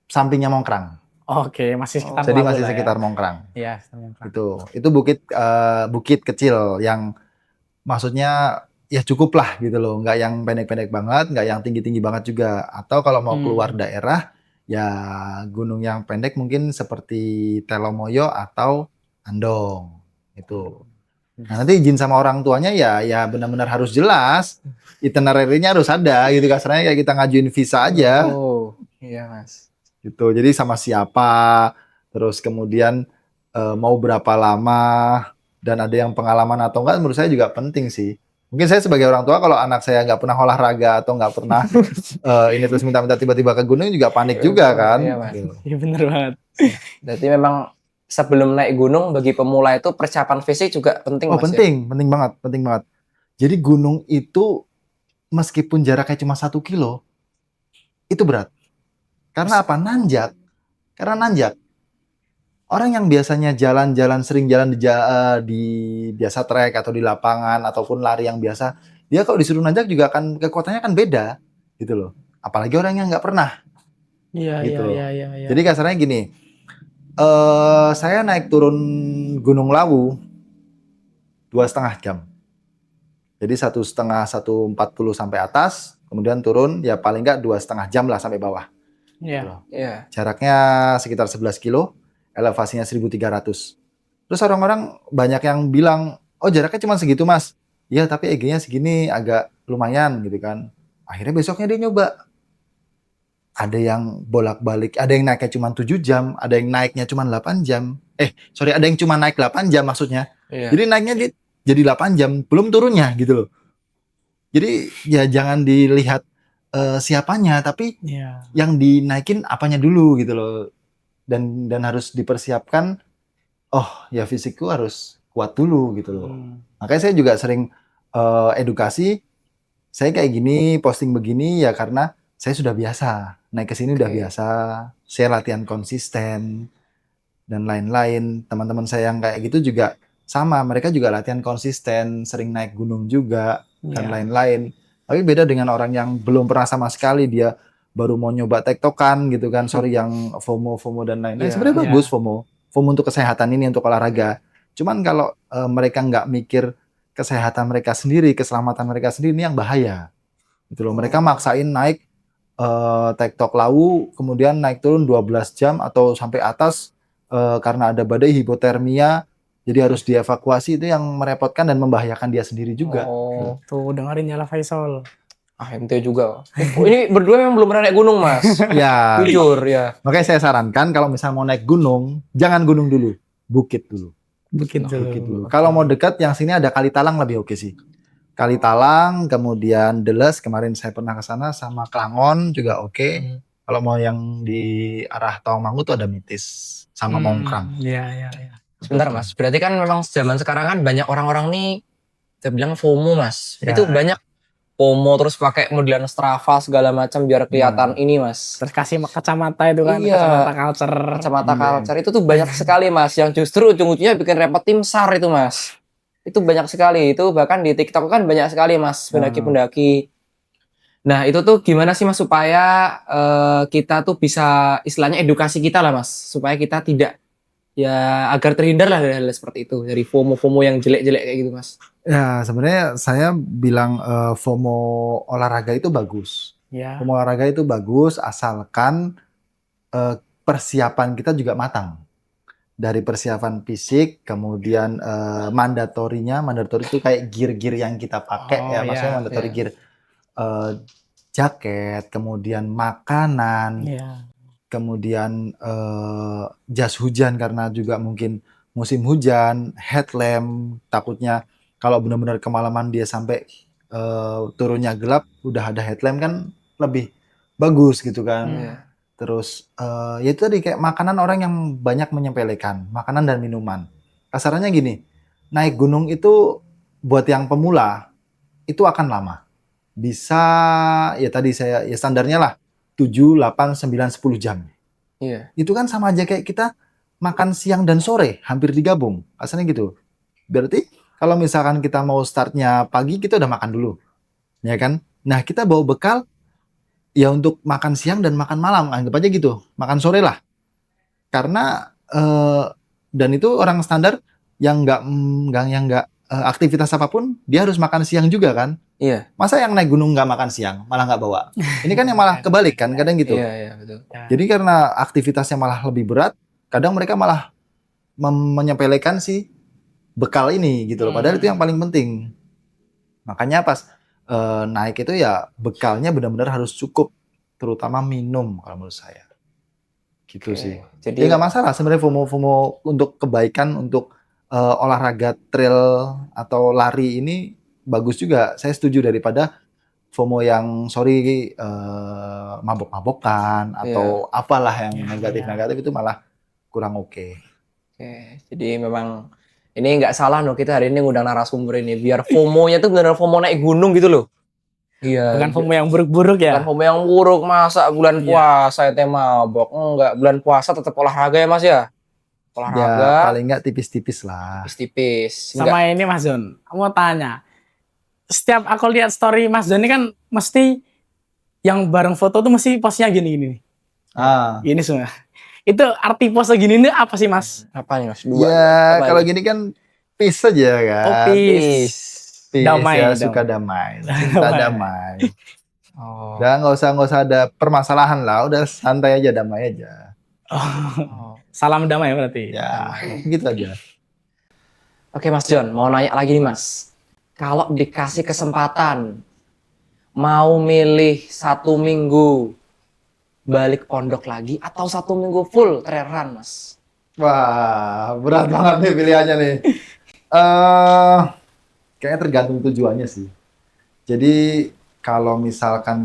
sampingnya Mongkrang, Oke, masih sekitar jadi Lawu masih lah sekitar Mongkrang. ya. Iya, Itu bukit kecil yang maksudnya ya cukup lah gitu loh, nggak yang pendek-pendek banget, nggak yang tinggi-tinggi banget juga. Atau kalau mau keluar daerah ya gunung yang pendek mungkin seperti Telomoyo atau Andong itu. Nah, nanti izin sama orang tuanya ya benar-benar harus jelas, itinerary-nya harus ada gitu, kasarnya kayak kita ngajuin visa aja. Oh, iya Mas. Gitu. Jadi sama siapa, terus kemudian mau berapa lama, dan ada yang pengalaman atau enggak, menurut saya juga penting sih. Mungkin saya sebagai orang tua kalau anak saya nggak pernah olahraga atau nggak pernah ini terus minta-minta tiba-tiba ke gunung juga panik juga kan. Iya, Mas. Gitu. Iya bener banget. Berarti memang sebelum naik gunung bagi pemula itu persiapan fisik juga penting Oh, Mas. penting banget. Jadi gunung itu meskipun jaraknya cuma 1 kilo, itu berat. Karena apa? Nanjak. Karena nanjak. Orang yang biasanya sering jalan di biasa trek atau di lapangan ataupun lari yang biasa, dia kalau disuruh nanjak juga akan kekuatannya kan beda, gitu loh. Apalagi orang yang nggak pernah. Iya, Gitu. iya. Jadi kasarnya gini, saya naik turun Gunung Lawu 2,5 jam. Jadi 1,40 sampai atas, kemudian turun ya paling nggak 2,5 jam lah sampai bawah. Iya. Iya. Jaraknya sekitar 11 kilo, elevasinya 1.300. Terus orang-orang banyak yang bilang, oh jaraknya cuma segitu mas. Iya tapi EG-nya segini, agak lumayan gitu kan. Akhirnya besoknya dia nyoba. Ada yang bolak-balik, ada yang naiknya cuma 7 jam, ada yang naiknya cuma 8 jam. Ada yang cuma naik 8 jam maksudnya. Iya. Jadi naiknya jadi 8 jam, belum turunnya gitu loh. Jadi ya jangan dilihat siapanya, tapi Iya. yang dinaikin apanya dulu gitu loh. Dan harus dipersiapkan, oh ya fisikku harus kuat dulu gitu loh. Makanya saya juga sering edukasi, saya kayak gini, posting begini ya karena saya sudah biasa, naik ke sini udah biasa, saya latihan konsisten dan lain-lain. Teman-teman saya yang kayak gitu juga sama mereka juga latihan konsisten, sering naik gunung juga dan Iya. lain-lain. Tapi beda dengan orang yang belum pernah sama sekali, dia baru mau nyoba tektokan gitu kan. Sorry yang FOMO dan lain-lain. Iya, Sebenarnya iya. bagus FOMO. FOMO untuk kesehatan ini, untuk olahraga. Cuman kalau mereka nggak mikir kesehatan mereka sendiri, keselamatan mereka sendiri, ini yang bahaya. Gitu loh. Mereka maksain naik tektok Lawu, kemudian naik turun 12 jam atau sampai atas karena ada badai hipotermia, jadi harus dievakuasi. Itu yang merepotkan dan membahayakan dia sendiri juga. Oh, Tuh dengerin Nyala Faisal. ente juga. Ini berdua memang belum pernah naik gunung, Mas. Ya, Jujur ya. makanya saya sarankan kalau misalnya mau naik gunung, jangan gunung dulu, bukit dulu. Bukit Bukit dulu. dulu. Kalau mau dekat, yang sini ada Kali Talang lebih oke sih. Kali Talang, kemudian Deles, kemarin saya pernah ke sana, sama Klangon juga oke. Kalau mau yang di arah Tawangmangu tuh ada Mitis sama Mongkrang. Iya, iya, iya. Sebentar, Mas. Berarti kan memang zaman sekarang kan banyak orang-orang nih, kita bilang FOMO, Mas. Ya. Itu banyak FOMO terus pakai modelan Strava segala macam biar kelihatan ini, Mas. Terus kasih kacamata itu kan, Iya. kacamata culture. Kacamata Iya. culture itu tuh banyak sekali, Mas, yang justru ujung-ujungnya bikin repot tim SAR itu, Mas. Itu banyak sekali. Itu bahkan di TikTok kan banyak sekali, Mas, pendaki-pendaki. Nah, itu tuh gimana sih, Mas, supaya kita tuh bisa istilahnya edukasi kita lah, Mas, supaya kita tidak ya agar terhindar lah dari hal seperti itu, dari FOMO-FOMO yang jelek-jelek kayak gitu, Mas. Ya, sebenarnya saya bilang FOMO olahraga itu bagus. Ya. FOMO olahraga itu bagus asalkan persiapan kita juga matang. Dari persiapan fisik, kemudian mandatori itu kayak gear-gear yang kita pakai Oh, ya, maksudnya iya, mandatory iya. gear, jaket, kemudian makanan, Iya. kemudian jas hujan karena juga mungkin musim hujan, headlamp, takutnya kalau benar-benar kemalaman dia sampai turunnya gelap, udah ada headlamp kan lebih bagus gitu kan. Iya. Terus ya itu tadi kayak makanan, orang yang banyak menyepelekan makanan dan minuman. Kasarannya gini, naik gunung itu buat yang pemula itu akan lama. Bisa ya tadi saya ya standarnya lah 7, 8, 9, 10 jam. Iya. Itu kan sama aja kayak kita makan siang dan sore hampir digabung. Asalnya gitu. Berarti kalau misalkan kita mau startnya pagi, kita udah makan dulu. Ya kan? Nah, kita bawa bekal ya untuk makan siang dan makan malam, anggap aja gitu, makan sore lah. Karena dan itu orang standar yang nggak aktivitas apapun, dia harus makan siang juga kan. Iya. Masa yang naik gunung nggak makan siang, malah nggak bawa. Ini kan yang malah kebalik kan, kadang gitu. Iya, iya, betul. Jadi karena aktivitasnya malah lebih berat, kadang mereka malah menyepelekan si bekal ini gitu loh. Padahal itu yang paling penting. Makanya pas naik itu ya bekalnya benar-benar harus cukup, terutama minum kalau menurut saya. Gitu Oke. sih. Jadi Ya nggak masalah sebenarnya FOMO untuk kebaikan, untuk olahraga trail atau lari ini bagus juga. Saya setuju daripada FOMO yang sorry mabok-mabokan atau apalah yang negatif-negatif, itu malah kurang oke. Oke, jadi memang ini nggak salah loh kita hari ini ngundang narasumber ini biar FOMO-nya tuh benar FOMO naik gunung gitu loh. Iya. Bukan FOMO yang buruk-buruk ya. Bukan FOMO yang buruk, masa bulan Iya. puasa ya mabok. Enggak, bulan puasa tetap olahraga ya, Mas ya. Ya Olahraga paling nggak tipis-tipis lah. tipis-tipis. Enggak. Sama ini Mas John, aku mau tanya. Setiap aku lihat story Mas John ini kan mesti yang bareng foto tuh mesti posnya gini-gini nih. Ah. Gini semua. Itu arti pose gini nih apa sih Mas? Apa nih, Mas? Dua. Ya Apa kalau ini? gini kan peace aja kan. Oh, peace. Peace, Damai, ya, damai. suka damai, cinta damai. Oh. Udah nggak usah ada permasalahan lah, udah santai aja, damai aja. Oh. Salam damai berarti. Ya gitu aja. Oke, Mas John, mau nanya lagi nih, Mas. Kalau dikasih kesempatan mau milih 1 minggu balik pondok lagi atau 1 minggu full trail run, Mas? Wah, berat banget nih pilihannya nih. Kayaknya tergantung tujuannya sih. Jadi kalau misalkan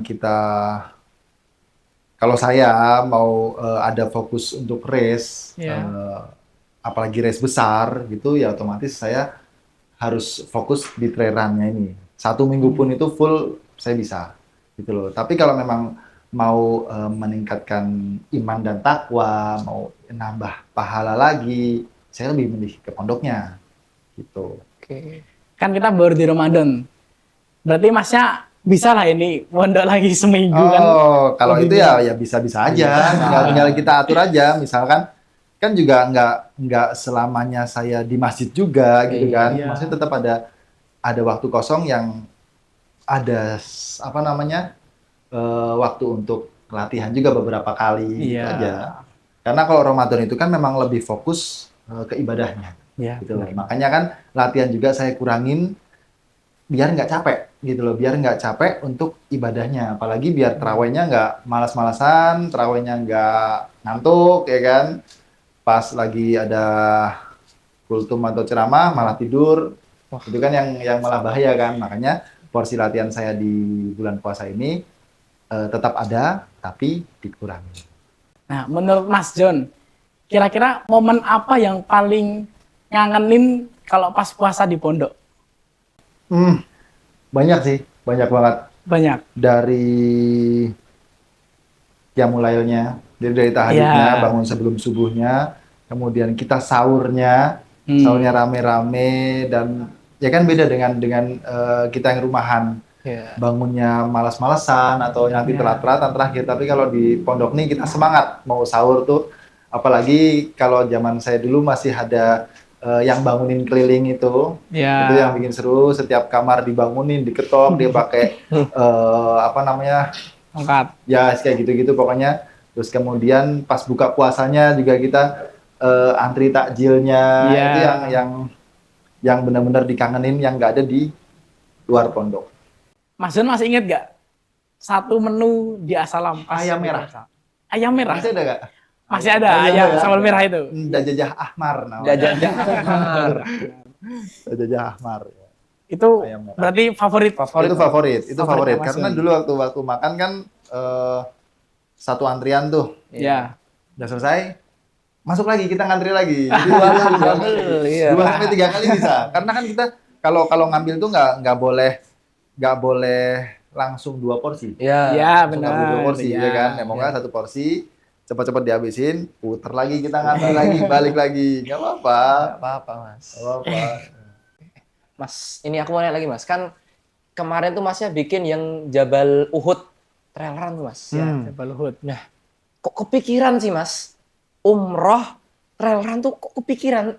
kalau saya mau ada fokus untuk race, Iya. apalagi race besar gitu, ya otomatis saya harus fokus di trail run-nya ini. 1 minggu pun itu full saya bisa, gitu loh. Tapi kalau memang mau meningkatkan iman dan takwa, mau nambah pahala lagi, saya lebih milih ke pondoknya, gitu. Oke. Kan kita baru di Ramadan. Berarti Masnya bisa lah ini pondok lagi seminggu kan. Oh, kalau lebih itu milih. ya bisa-bisa aja. Tinggal kita atur aja. Misalkan kan juga nggak selamanya saya di masjid juga gitu kan. Iya. Maksudnya tetap ada waktu kosong yang ada apa namanya waktu untuk latihan juga beberapa kali gitu Iya. aja. Karena kalau Ramadan itu kan memang lebih fokus ke ibadahnya Iya. gitu loh. Makanya kan latihan juga saya kurangin biar nggak capek gitu loh, biar nggak capek untuk ibadahnya, apalagi biar terawihnya nggak malas-malasan, terawihnya nggak ngantuk ya kan, pas lagi ada kultum atau ceramah malah tidur. Wah. Itu kan yang malah bahaya kan. Makanya porsi latihan saya di bulan puasa ini tetap ada tapi dikurangi. Nah, menurut Mas John, kira-kira momen apa yang paling ngangenin kalau pas puasa di pondok? Banyak sih, banyak banget. Banyak. Dari qiyamul-lailnya, jadi dari tahajudnya, Iya. bangun sebelum subuhnya, kemudian kita sahurnya, sahurnya rame-rame, dan ya kan beda dengan kita yang rumahan, Iya. bangunnya malas-malasan atau nanti Iya. telat-telatan terakhir. Tapi kalau di pondok nih kita semangat mau sahur tuh, apalagi kalau zaman saya dulu masih ada yang bangunin keliling itu Iya. yang bikin seru. Setiap kamar dibangunin, diketok, dia pakai apa namanya, Angkat. ya kayak gitu-gitu pokoknya. Terus kemudian pas buka puasanya juga kita antri takjilnya. Iya. Itu yang benar-benar dikangenin, yang nggak ada di luar pondok. Mas John masih inget gak satu menu di Asalam? Pas Ayam di merah. puasa? Ayam merah. Masih ada nggak? Masih ada Masih ayam ya? sambal merah itu. Dajajah Ahmar namanya. Jajah. Dajajah Ahmar. Itu Ayam merah. berarti favorit. Itu favorit, itu Favorit favorit. Mas Karena John. dulu waktu makan kan satu antrian tuh. Ya. Udah selesai, masuk lagi, kita ngantri lagi. Jadi Double, iya. 2 sampai 3 kali bisa. Karena kan kita kalau ngambil tuh nggak boleh langsung 2 porsi. Iya. Iya, Langsung nggak benar. boleh 2 porsi, ya kan? Ya, mau nggak 1 porsi, cepat-cepat dihabisin, puter lagi, kita ngantri lagi, balik lagi. Nggak apa-apa. Nggak apa-apa, Mas. Nggak apa-apa. Mas, ini aku mau nanya lagi, Mas. Kan kemarin tuh Masnya bikin yang Jabal Uhud trail run tuh, Mas. Ya, Jabal Uhud. Nah, kok kepikiran sih, Mas? Umroh trail run tuh kok kepikiran?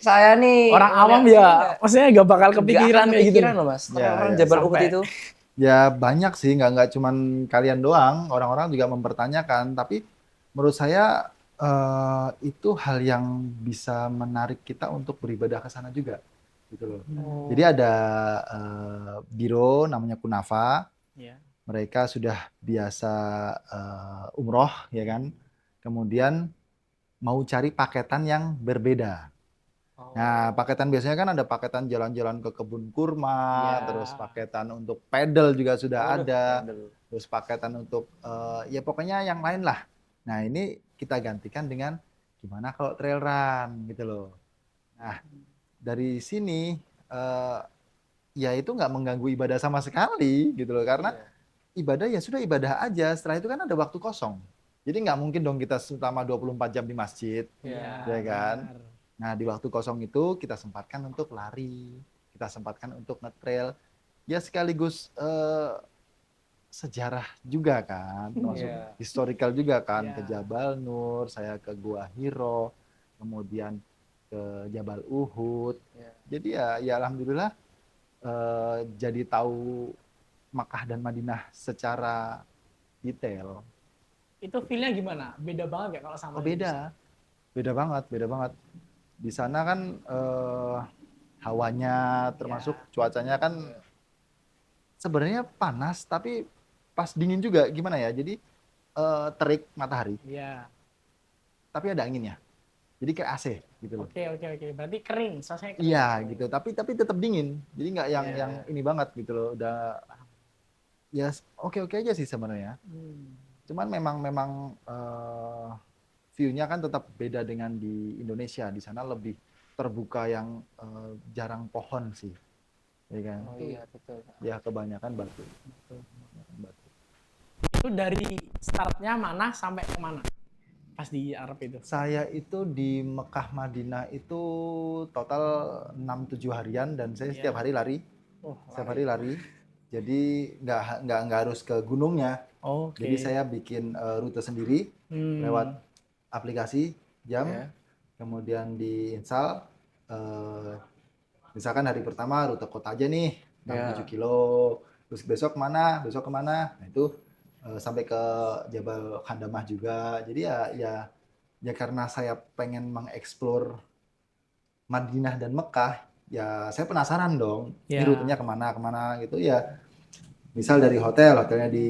Saya nih Orang awam ya, maksudnya gak bakal kepikiran kayak gitu. kepikiran loh, Mas. Trail Ya, run ya, Jabal Uhud sampai- itu. Ya banyak sih, nggak cuman kalian doang, orang-orang juga mempertanyakan. Tapi menurut saya itu hal yang bisa menarik kita untuk beribadah ke sana juga, gitu loh. Jadi ada biro namanya Kunafa, Ya. mereka sudah biasa umroh, ya kan. Kemudian mau cari paketan yang berbeda. Nah, paketan biasanya kan ada paketan jalan-jalan ke kebun kurma, Ya. terus paketan untuk pedal juga sudah Waduh, ada, pedal. terus paketan untuk ya pokoknya yang lain lah. Nah, ini kita gantikan dengan gimana kalau trail run gitu loh. Nah, dari sini ya itu nggak mengganggu ibadah sama sekali gitu loh, karena ibadah ya sudah ibadah aja. Setelah itu kan ada waktu kosong. Jadi nggak mungkin dong kita selama 24 jam di masjid, Iya. ya kan? benar. Nah, di waktu kosong itu kita sempatkan untuk lari, kita sempatkan untuk nge-trail. Ya sekaligus sejarah juga kan, termasuk Iya. historical juga kan, Iya. ke Jabal Nur, saya ke Gua Hiro, kemudian ke Jabal Uhud. Iya. Jadi ya alhamdulillah jadi tahu Makkah dan Madinah secara detail. Itu feel-nya gimana? Beda banget ya kalau sama Oh, beda. Beda banget, beda banget. Di sana kan hawanya termasuk cuacanya kan sebenarnya panas tapi pas dingin juga, gimana ya? Jadi terik matahari Iya. tapi ada anginnya. Jadi kayak AC gitu loh. Oke. Berarti kering, suasananya kering. Iya gitu, tapi tetap dingin. Jadi nggak yang Iya. yang ini banget gitu loh. Udah ya oke-oke aja sih sebenarnya. Cuman memang view-nya kan tetap beda dengan di Indonesia. Di sana lebih terbuka, yang jarang pohon sih, ya kan? Oh iya, betul. Ya kebanyakan batu. Itu dari startnya mana sampai ke mana? pas di Arab itu? Saya itu di Mekah Madinah itu total 6-7 harian dan saya setiap hari lari. Oh, Setiap hari lari. Jadi nggak harus ke gunungnya. Oke. Jadi saya bikin rute sendiri lewat aplikasi jam, Ya. kemudian diinstal. Misalkan hari pertama rute kota aja nih, Ya. 7 kilo. Terus besok kemana? Besok kemana? Nah itu sampai ke Jabal Khandamah juga. Jadi ya karena saya pengen mengeksplor Madinah dan Mekah, ya saya penasaran dong. Ini Ya. rutenya kemana gitu ya. Misal dari hotelnya di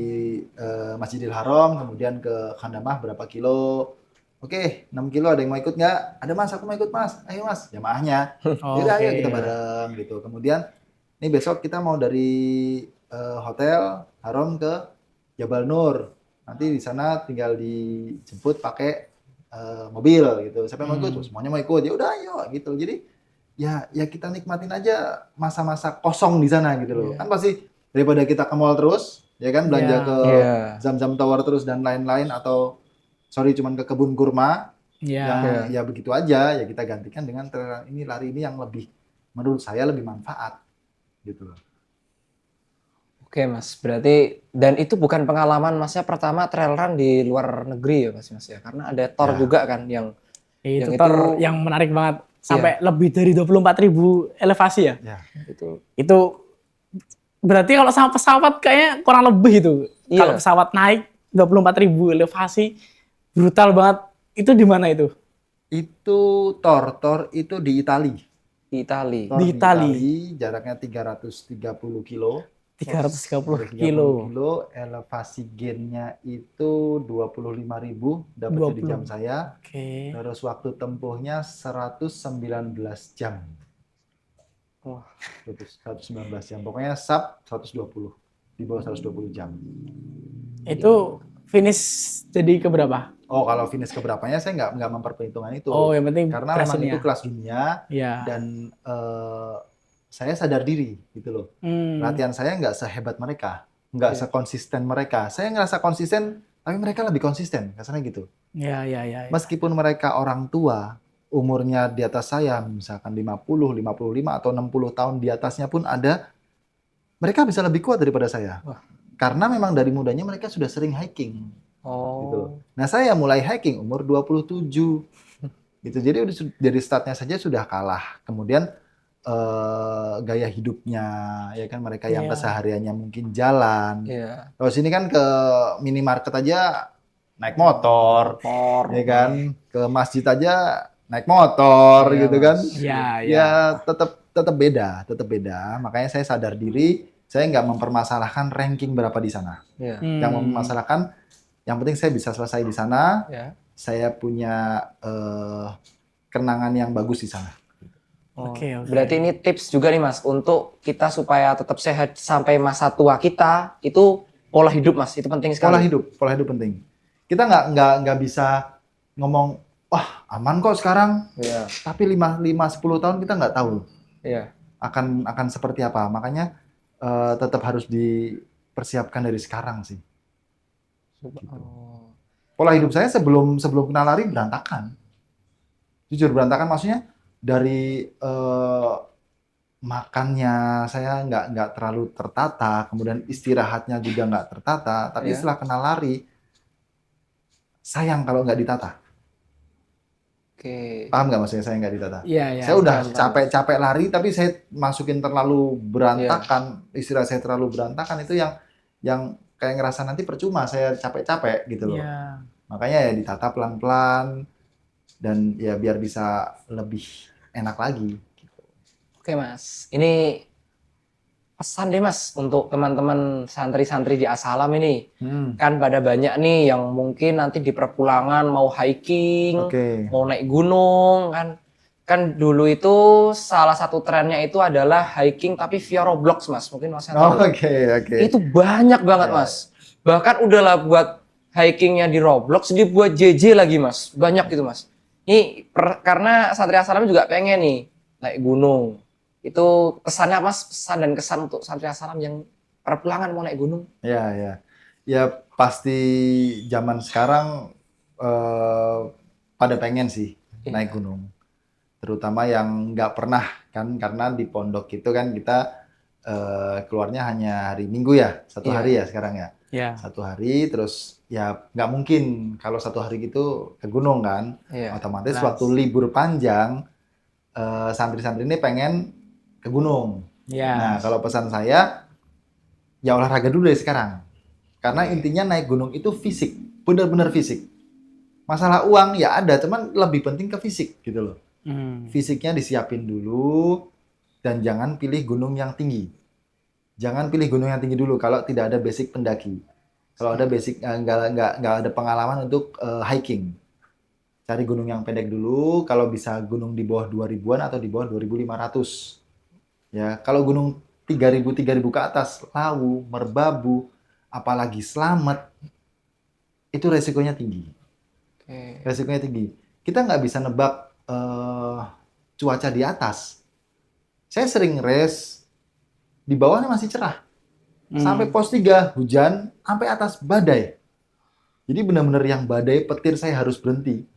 Masjidil Haram, kemudian ke Khandamah berapa kilo. Oke, 6 kilo ada yang mau ikut nggak? Ada mas, aku mau ikut mas. Ayo mas, jamaahnya. Yaudah ayo kita bareng gitu. Kemudian, ini besok kita mau dari hotel Haram ke Jabal Nur. Nanti di sana tinggal dijemput pakai mobil gitu. Siapa yang mau ikut? Semuanya mau ikut. Ya udah ayo gitu. Jadi ya kita nikmatin aja masa-masa kosong di sana gitu loh. Kan pasti daripada kita ke mall terus, ya kan belanja ke Zam-Zam Tower terus dan lain-lain atau cuman ke kebun kurma yang ya begitu aja, ya kita gantikan dengan ini lari ini yang lebih menurut saya lebih manfaat gitu loh. Oke mas, berarti dan itu bukan pengalaman masnya pertama trail run di luar negeri ya mas ya, karena ada Thor juga kan yang itu Thor yang menarik banget sampai lebih dari 24.000 elevasi ya. Itu berarti kalau sama pesawat kayaknya kurang lebih itu. Kalau pesawat naik 24.000 elevasi brutal banget. Itu di mana itu? Itu Thor itu di Itali. Di Itali. Di Itali jaraknya 330 kilo. 330 kilo. Elevasi gainnya itu 25.000 dapat di jam saya. Terus waktu tempuhnya 119 jam. Wah, 119 jam. Pokoknya sub 120. Di bawah 120 jam. Itu finish jadi keberapa? Oh, kalau finish keberapanya saya nggak memperhitungkan itu. Oh, yang penting karena memang itu kelas dunia dan saya sadar diri gitu loh. Latihan saya nggak sehebat mereka, nggak sekonsisten mereka. Saya ngerasa konsisten, tapi mereka lebih konsisten, kasarnya gitu. Ya. Meskipun mereka orang tua, umurnya di atas saya, misalkan 50, 55 atau 60 tahun di atasnya pun ada, mereka bisa lebih kuat daripada saya. Karena memang dari mudanya mereka sudah sering hiking. Gitu loh. Nah, saya mulai hiking umur 27. Gitu. Jadi dari startnya saja sudah kalah. Kemudian gaya hidupnya, ya kan mereka yang kesehariannya mungkin jalan. Terus ini kan ke minimarket aja naik motor, ya kan? Ke masjid aja naik motor, gitu kan? Ya tetap beda. Makanya saya sadar diri, saya nggak mempermasalahkan ranking berapa di sana. Yang mempermasalahkan, yang penting saya bisa selesai di sana. Saya punya kenangan yang bagus di sana. Oke. Berarti ini tips juga nih mas untuk kita supaya tetap sehat sampai masa tua kita, itu pola hidup mas, itu penting sekali. Pola hidup penting. Kita nggak bisa ngomong wah aman kok sekarang, tapi 5-10 tahun kita nggak tahu akan seperti apa. Makanya tetap harus dipersiapkan dari sekarang sih. Gitu. Pola hidup saya sebelum kenal lari berantakan. Jujur berantakan, maksudnya dari makannya saya nggak terlalu tertata, kemudian istirahatnya juga nggak tertata. Tapi setelah kenal lari, sayang kalau nggak ditata. Paham nggak maksudnya saya nggak ditata? Saya udah capek lari, tapi saya masukin terlalu berantakan, istirahat saya terlalu berantakan, itu yang kayak ngerasa nanti percuma saya capek-capek gitu loh. Makanya ya ditata pelan-pelan dan ya biar bisa lebih enak lagi. Oke mas, ini pesan deh mas untuk teman-teman santri-santri di As-Salam ini. Kan pada banyak nih yang mungkin nanti di perpulangan mau hiking, mau naik gunung kan. Kan dulu itu salah satu trennya itu adalah hiking tapi via Roblox mas, mungkin mas tahu. Itu banyak banget mas. Bahkan udahlah buat hikingnya di Roblox, dibuat JJ lagi mas, banyak gitu mas. Ini karena santri As-Salam juga pengen nih naik gunung. Itu kesannya mas, pesan dan kesan untuk santri As-Salam yang perpulangan mau naik gunung. Ya pasti zaman sekarang pada pengen sih naik gunung. Terutama yang nggak pernah kan, karena di pondok itu kan kita keluarnya hanya hari Minggu ya, satu hari ya sekarang ya. Satu hari, terus ya nggak mungkin kalau satu hari gitu ke gunung kan. Otomatis waktu libur panjang, santri-santri ini pengen ke gunung. Nah, kalau pesan saya, ya olahraga dulu dari sekarang. Karena intinya naik gunung itu fisik, benar-benar fisik. Masalah uang ya ada, cuman lebih penting ke fisik gitu loh. Fisiknya disiapin dulu, dan jangan pilih gunung yang tinggi. Jangan pilih gunung yang tinggi dulu kalau tidak ada basic pendaki. Kalau ada basic, nggak ada pengalaman untuk hiking. Cari gunung yang pendek dulu, kalau bisa gunung di bawah 2000-an atau di bawah 2500. Ya, kalau gunung 3000 ke atas, Lawu, Merbabu, apalagi Slamet, itu resikonya tinggi. Resikonya tinggi. Kita nggak bisa nebak cuaca di atas. Saya sering race, di bawahnya masih cerah. Sampai pos 3, hujan, sampai atas badai. Jadi benar-benar yang badai, petir saya harus berhenti.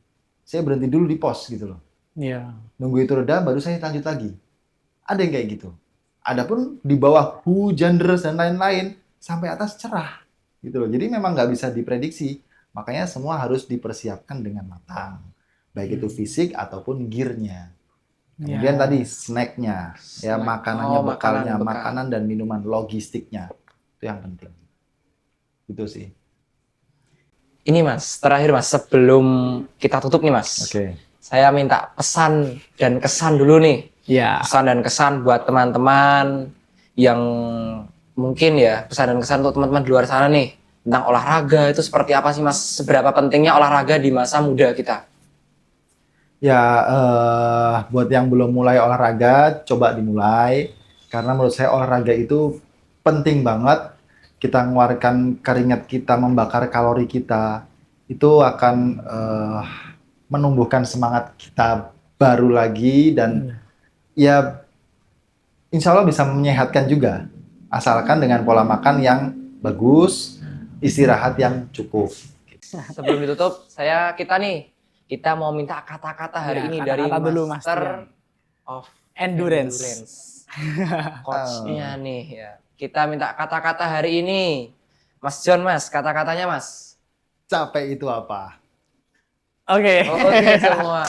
Saya berhenti dulu di pos gitu loh. Nunggu itu reda, baru saya lanjut lagi. Ada yang kayak gitu. Adapun di bawah hujan deras dan lain-lain, sampai atas cerah gitu loh. Jadi memang nggak bisa diprediksi. Makanya semua harus dipersiapkan dengan matang. Baik itu fisik ataupun gear-nya. Kemudian tadi snack-nya, ya makanannya, bekalnya, makanan dan minuman, logistiknya. Itu yang penting. Gitu sih. Ini Mas, terakhir Mas, sebelum kita tutup nih Mas. Saya minta pesan dan kesan dulu nih. Pesan dan kesan buat teman-teman yang mungkin ya, pesan dan kesan untuk teman-teman di luar sana nih. Tentang olahraga itu seperti apa sih Mas? Seberapa pentingnya olahraga di masa muda kita? Ya, buat yang belum mulai olahraga, coba dimulai. Karena menurut saya olahraga itu penting banget. Kita mengeluarkan keringat kita, membakar kalori kita. Itu akan menumbuhkan semangat kita baru lagi. Dan ya, insya Allah bisa menyehatkan juga. Asalkan dengan pola makan yang bagus, istirahat yang cukup. Sebelum ditutup, kita mau minta kata-kata hari ini dari Master of Endurance. Coach-nya nih ya. Kita minta kata-kata hari ini. Mas John, Mas, kata-katanya Mas. Capek itu apa? Oke semua.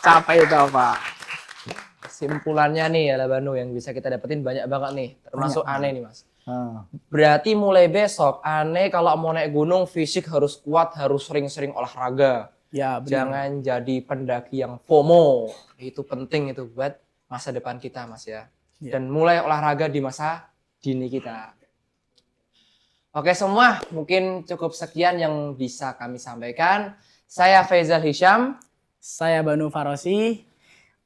Capek itu apa? Kesimpulannya nih ya Banu, yang bisa kita dapetin banyak banget nih. Termasuk aneh nih Mas. Berarti mulai besok aneh kalau mau naik gunung fisik harus kuat, harus sering-sering olahraga. Jangan jadi pendaki yang FOMO. Itu penting itu buat masa depan kita Mas ya. Dan mulai olahraga di masa dini kita. Oke semua, mungkin cukup sekian yang bisa kami sampaikan. Saya Faizal Hisham. Saya Banu Farosi.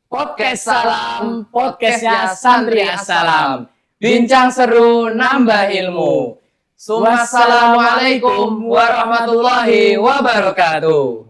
Podcast Salam, podcastnya Santri Assalam. Bincang seru, nambah ilmu. Wassalamualaikum warahmatullahi wabarakatuh.